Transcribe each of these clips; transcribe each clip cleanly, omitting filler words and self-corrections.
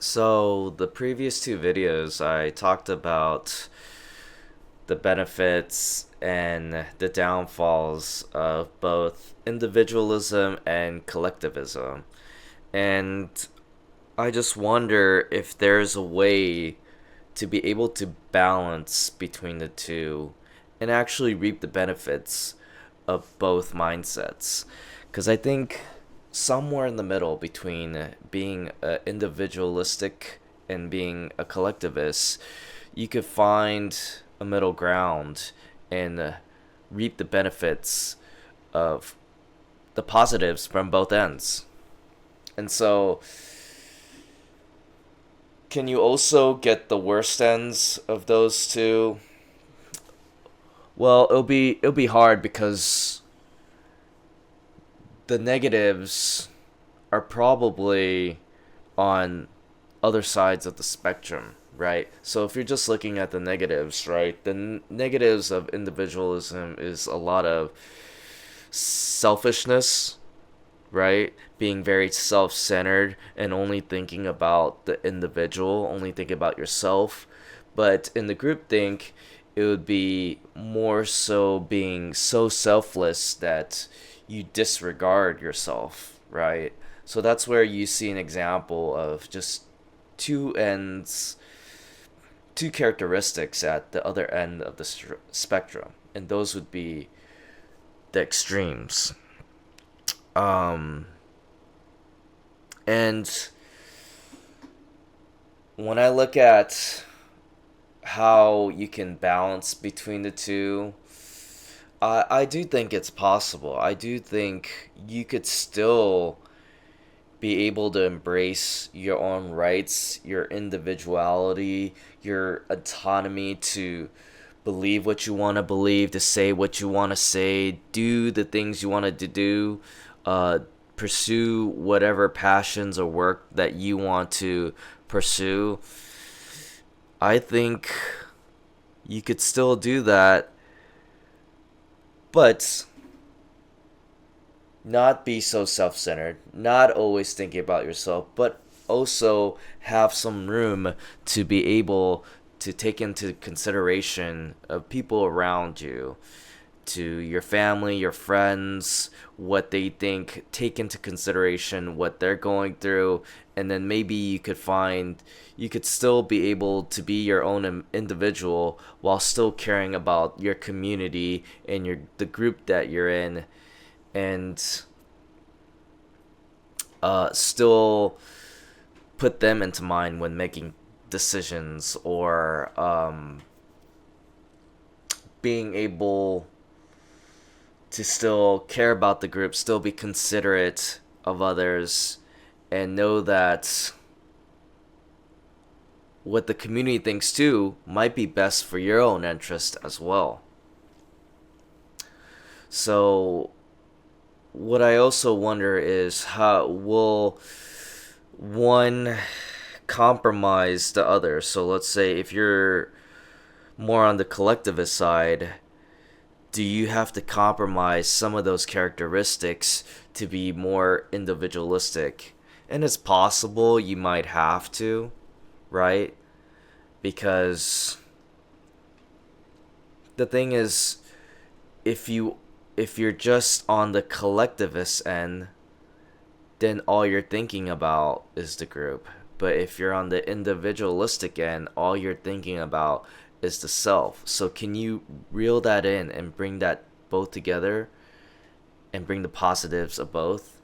So, the previous two videos, I talked about the benefits and the downfalls of both individualism and collectivism. And I just wonder if there's a way to be able to balance between the two and actually reap the benefits of both mindsets. Because I think somewhere in the middle between being individualistic and being a collectivist, you could find a middle ground and reap the benefits of the positives from both ends. And so, can you also get the worst ends of those two? Well, it'll be hard because the negatives are probably on other sides of the spectrum, right? So if you're just looking at the negatives, right, the negatives of individualism is a lot of selfishness, right? Being very self centered and only thinking about the individual, only thinking about yourself. But in the group think, it would be more so being so selfless that you disregard yourself, right? So that's where you see an example of just two ends, two characteristics at the other end of the spectrum. And those would be the extremes. Um, and when I look at how you can balance between the two, I do think it's possible. I do think you could still be able to embrace your own rights, your individuality, your autonomy to believe what you want to believe, to say what you want to say, do the things you wanted to do, uh, pursue whatever passions or work that you want to pursue. I think you could still do that, but not be so self centered, not always thinking about yourself, but also have some room to be able to take into consideration of people around you, to your family, your friends, what they think, take into consideration what they're going through, and then maybe you could still be able to be your own individual while still caring about your community and the group that you're in, and still put them into mind when making decisions, or being able to still care about the group, still be considerate of others, and know that what the community thinks too might be best for your own interest as well. So, what I also wonder is, how will one compromise the other? So, let's say if you're more on the collectivist side, do you have to compromise some of those characteristics to be more individualistic? And it's possible you might have to, right? Because the thing is, if you're just on the collectivist end, then all you're thinking about is the group. But if you're on the individualistic end, all you're thinking about is the self. So can you reel that in and bring that both together and bring the positives of both?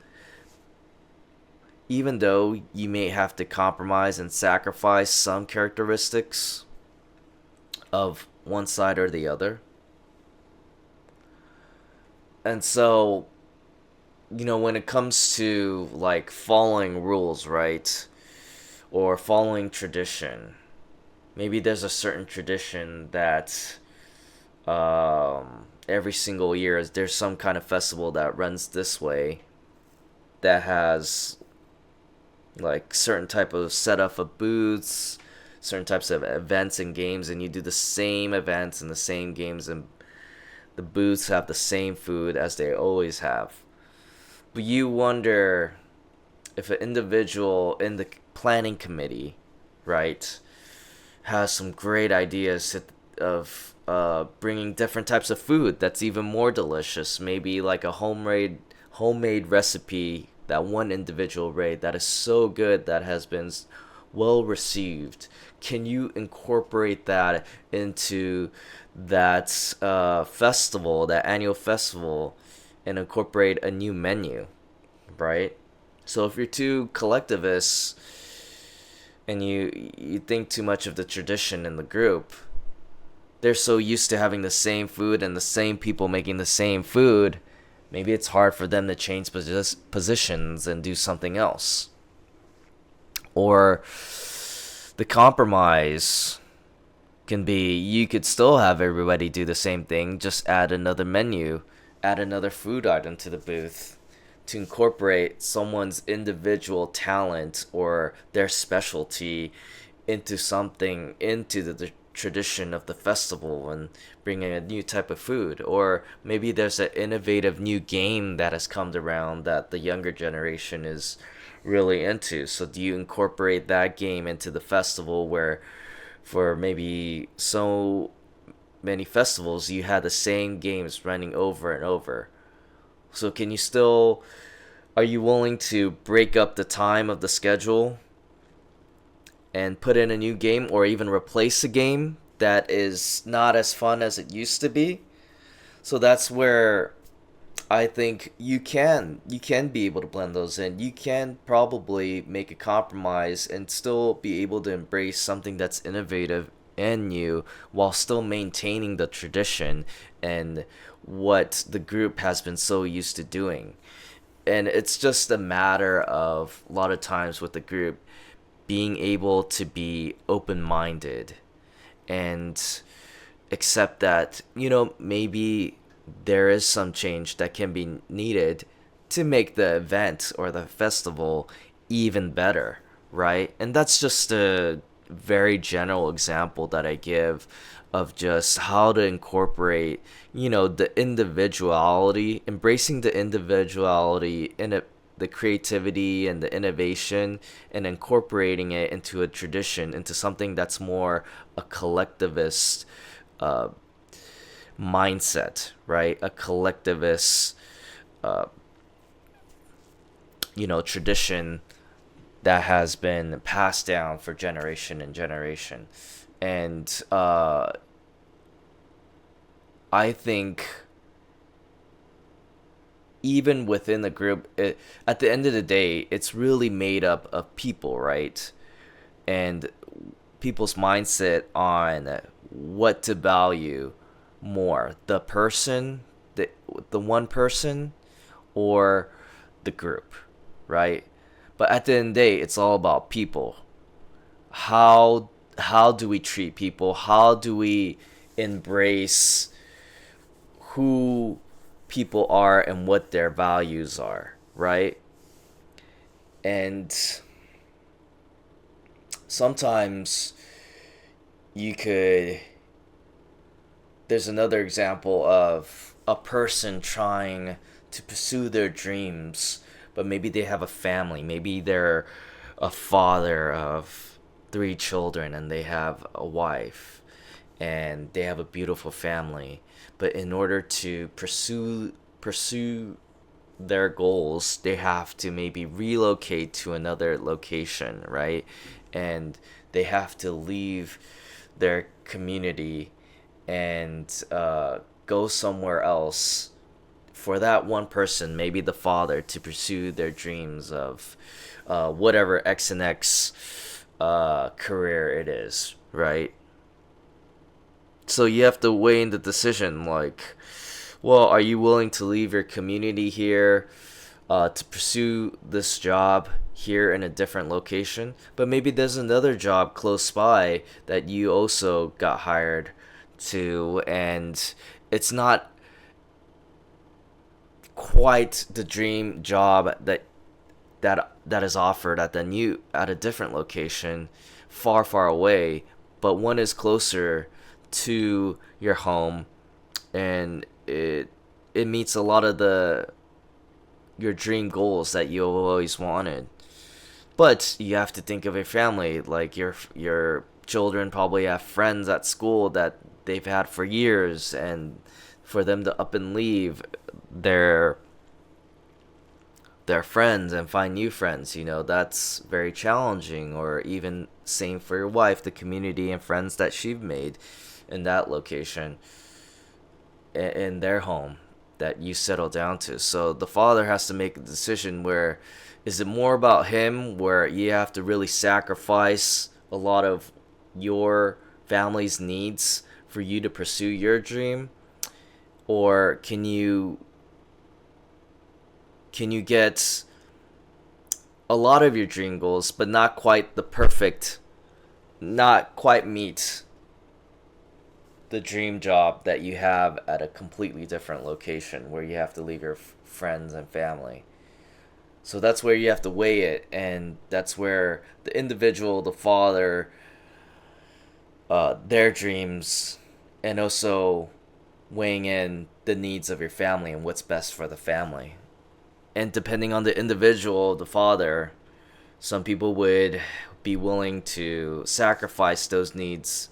Even though you may have to compromise and sacrifice some characteristics of one side or the other. And so, when it comes to like following rules, right? Or following tradition, maybe there's a certain tradition that every single year there's some kind of festival that runs this way, that has like certain type of setup of booths, certain types of events and games, and you do the same events and the same games, and the booths have the same food as they always have. But you wonder if an individual in the planning committee, right, has some great ideas of bringing different types of food that's even more delicious. Maybe like a homemade recipe that one individual made that is so good that has been well received. Can you incorporate that into that festival, that annual festival, and incorporate a new menu, right? So if you're too collectivist and you think too much of the tradition in the group, they're so used to having the same food and the same people making the same food, maybe it's hard for them to change positions and do something else. Or the compromise can be you could still have everybody do the same thing, just add another menu, add another food item to the booth to incorporate someone's individual talent or their specialty into something, into the tradition of the festival, and bringing a new type of food. Or maybe there's an innovative new game that has come around that the younger generation is really into. So do you incorporate that game into the festival, where for maybe so many festivals you had the same games running over and over? So can you still, are you willing to break up the time of the schedule and put in a new game, or even replace a game that is not as fun as it used to be? So that's where I think you can be able to blend those in. You can probably make a compromise and still be able to embrace something that's innovative and new while still maintaining the tradition and what the group has been so used to doing. And it's just a matter of a lot of times with the group being able to be open-minded and accept that, maybe there is some change that can be needed to make the event or the festival even better, right? And that's just a very general example that I give of just how to incorporate, the individuality, embracing the individuality in it, the creativity and the innovation, and incorporating it into a tradition, into something that's more a collectivist mindset, right? A collectivist, tradition that has been passed down for generation and generation. And I think even within the group, at the end of the day, it's really made up of people, right? And people's mindset on what to value more, the person, the one person, or the group, right? But at the end of the day, it's all about people. How do we treat people? How do we embrace who people are and what their values are, right? And sometimes you could, there's another example of a person trying to pursue their dreams, but maybe they have a family. Maybe they're a father of 3 children and they have a wife and they have a beautiful family. But in order to pursue their goals, they have to maybe relocate to another location, right? And they have to leave their community and go somewhere else for that one person, maybe the father, to pursue their dreams of whatever X and X career it is, right? So you have to weigh in the decision, like, well, are you willing to leave your community here to pursue this job here in a different location? But maybe there's another job close by that you also got hired to, and it's not quite the dream job that is offered at a different location, far away, but one is closer to your home, and it meets a lot of your dream goals that you always wanted. But you have to think of your family, like your children probably have friends at school that they've had for years, and for them to up and leave their their friends and find new friends, that's very challenging. Or even same for your wife, the community and friends that she's made in that location, in their home that you settle down to. So the father has to make a decision where, is it more about him, where you have to really sacrifice a lot of your family's needs for you to pursue your dream? Or can you get a lot of your dream goals, but not quite the perfect, not quite meet the dream job that you have at a completely different location where you have to leave your friends and family? So that's where you have to weigh it, and that's where the individual, the father, their dreams, and also weighing in the needs of your family and what's best for the family. And depending on the individual, the father, some people would be willing to sacrifice those needs,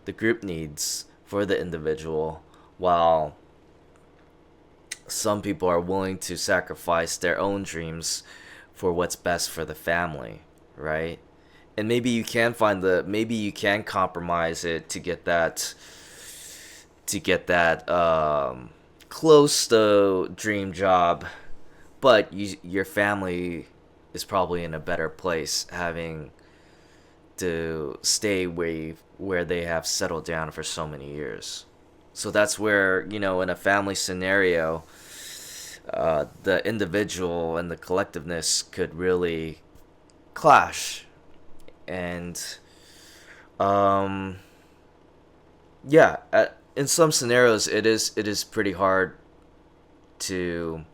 the group needs, for the individual, while some people are willing to sacrifice their own dreams for what's best for the family, right? And maybe you can compromise it to get that close to dream job, but your family is probably in a better place having to stay where they have settled down for so many years. So that's where, in a family scenario, the individual and the collectiveness could really clash. And yeah, in some scenarios, it is pretty hard to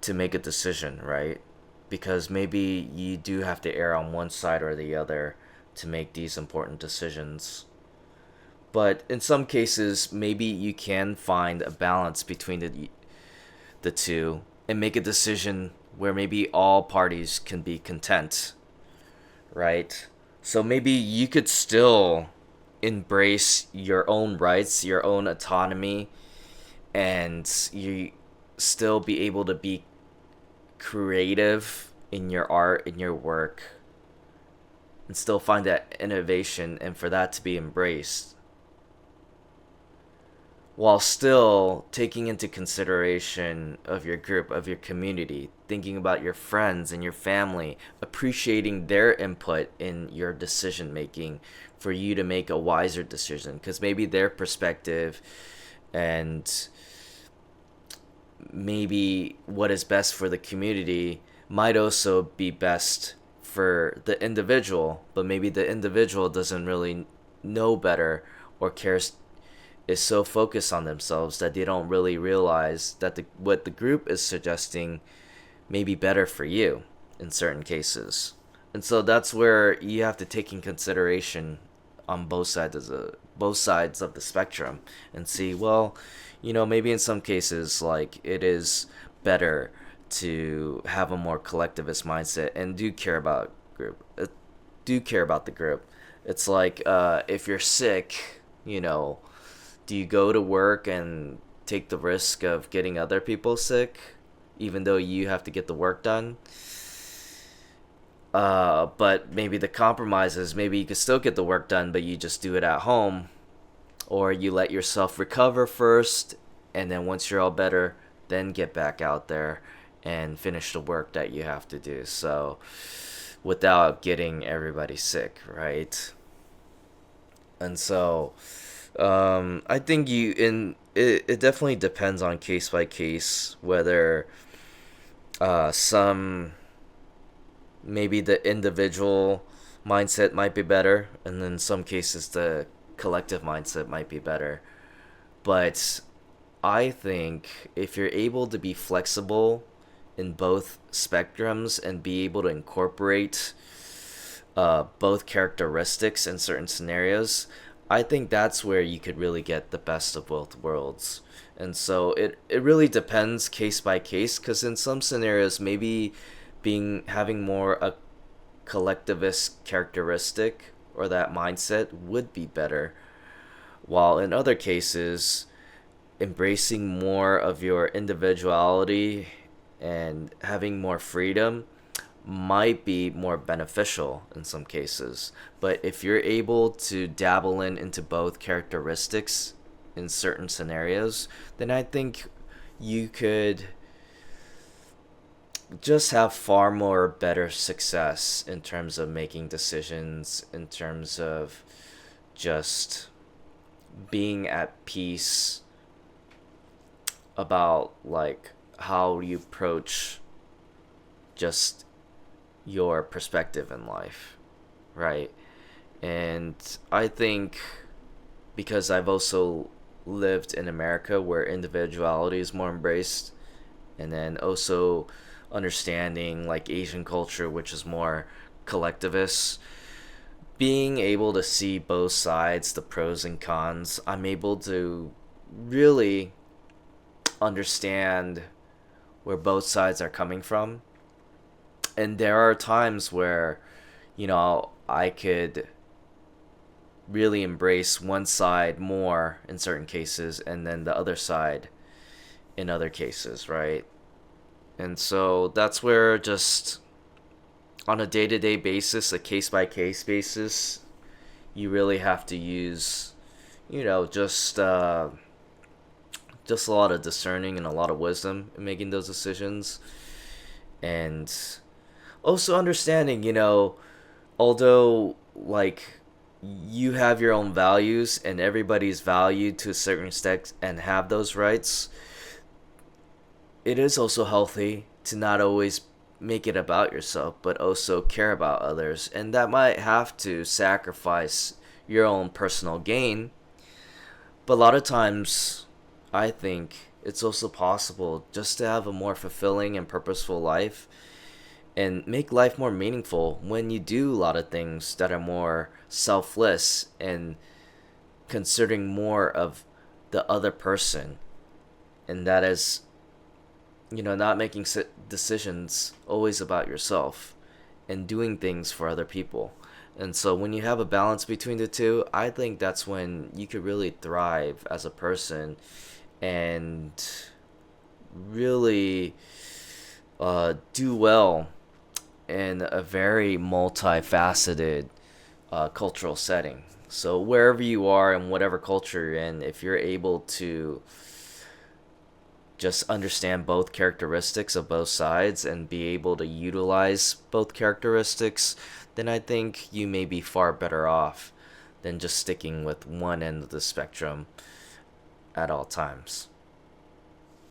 make a decision, right? Because maybe you do have to err on one side or the other to make these important decisions. But in some cases, maybe you can find a balance between the two and make a decision where maybe all parties can be content, right? So maybe you could still embrace your own rights, your own autonomy, and you still be able to be creative in your art, in your work, and still find that innovation and for that to be embraced, while still taking into consideration of your group, of your community, thinking about your friends and your family, appreciating their input in your decision making for you to make a wiser decision, because maybe their perspective and maybe what is best for the community might also be best for the individual, but maybe the individual doesn't really know better or cares, is so focused on themselves that they don't really realize that what the group is suggesting may be better for you in certain cases. And so that's where you have to take in consideration on both sides of the spectrum and see, well, maybe in some cases, like, it is better to have a more collectivist mindset and do care about the group. It's like, if you're sick, do you go to work and take the risk of getting other people sick, even though you have to get the work done? But maybe the compromise is, maybe you can still get the work done, but you just do it at home, or you let yourself recover first, and then once you're all better, then get back out there and finish the work that you have to do. So, without getting everybody sick, right? And so, I think it definitely depends on case by case whether some, maybe the individual mindset might be better, and in some cases the collective mindset might be better. But I think if you're able to be flexible in both spectrums and be able to incorporate both characteristics in certain scenarios, I think that's where you could really get the best of both worlds. And so it really depends case by case, because in some scenarios maybe having more a collectivist characteristic or that mindset would be better, while in other cases embracing more of your individuality and having more freedom might be more beneficial in some cases. But if you're able to dabble into both characteristics in certain scenarios, then I think you could just have far more better success in terms of making decisions, in terms of just being at peace about like how you approach just your perspective in life, right? And I think because I've also lived in America where individuality is more embraced, and then also understanding like Asian culture, which is more collectivist, being able to see both sides, the pros and cons, I'm able to really understand where both sides are coming from. And there are times where, I could really embrace one side more in certain cases and then the other side in other cases, right? And so that's where just on a day-to-day basis, a case-by-case basis, you really have to use, just a lot of discerning and a lot of wisdom in making those decisions. And also understanding, although like you have your own values and everybody's valued to a certain extent and have those rights, it is also healthy to not always make it about yourself, but also care about others. And that might have to sacrifice your own personal gain. But a lot of times, I think it's also possible just to have a more fulfilling and purposeful life and make life more meaningful when you do a lot of things that are more selfless and considering more of the other person. And that is, not making decisions always about yourself and doing things for other people. And so when you have a balance between the two, I think that's when you could really thrive as a person and really do well in a very multifaceted cultural setting. So wherever you are and whatever culture you're in, if you're able to just understand both characteristics of both sides and be able to utilize both characteristics, then I think you may be far better off than just sticking with one end of the spectrum at all times.